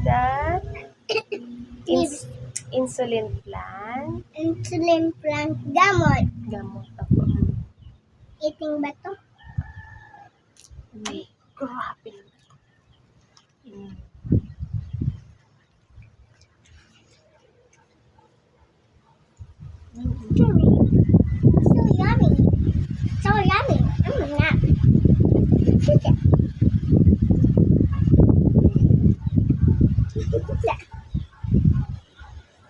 that? Leaves. Insulin plant. Insulin plant. Gamot. Gamot ako. Eating ba to? Ay, grabe. Yummy. So yummy. So yummy. Nga. Sige.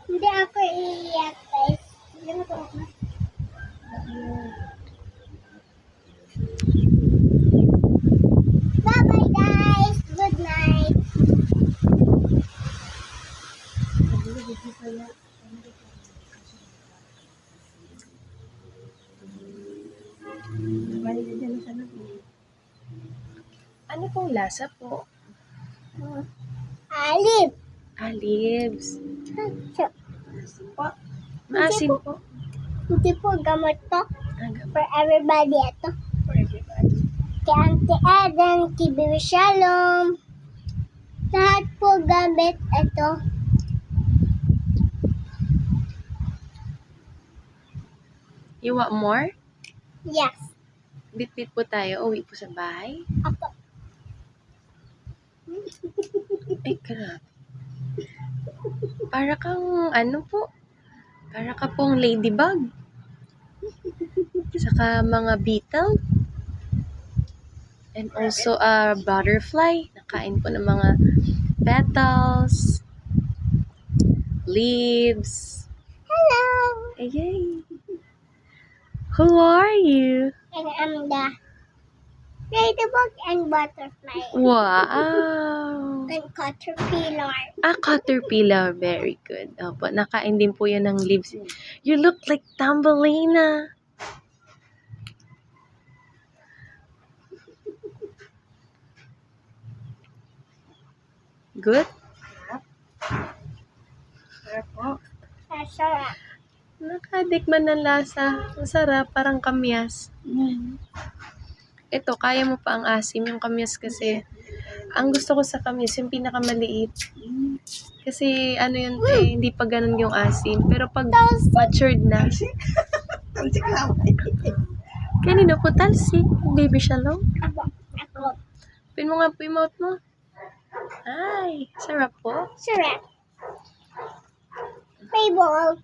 Hindi ako iiyak, guys. Hindi mo ito ako. Bye-bye, guys. Good night. Ano pong lasa po? Alip. Olives. Po. Maasim po. Hindi po gamot to. Gamot For everybody ito. for everybody. Kay Auntie Eden, kay Baby Shalom. Lahat po gamit ito. You want more? Yes. Bit-bit po tayo. Uwi po sa bahay. Ako. Ay, grabe. Para kang, ano po? Para ka pong ladybug. Saka mga beetle. And also a butterfly. Nakain po ng mga petals, leaves. Hello. Yay! Who are you? And I'm the ladybug and butterfly. Wow! And caterpillar. Caterpillar. Very good. Opo, nakain din po yan ng leaves. You look like Thumbelina. Good? Sarap. Nakadikman ng lasa. Masarap, parang kamyas. Ito, kaya mo pa ang asim. Yung kamyas kasi, ang gusto ko sa kamyas, yung pinakamaliit. Kasi, ano yun, hindi pa ganun yung asim. Pero pag matured na, kanino po talsik? Baby Shalom? Ako. Pin mo nga po yung mouth mo. Ay, sarap po. Sarap. May ball.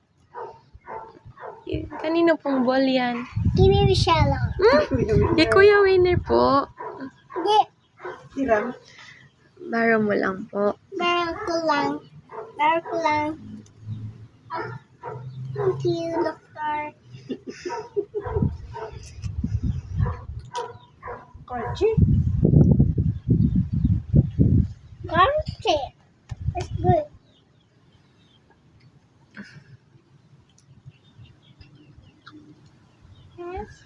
Kanino pong ball yan? Kay Baby Shalom. Kay Kuya Winner po. Hindi. Baro mo lang po. Meron ko lang. Thank you, Doctor. Crunchy. It's good. Yes.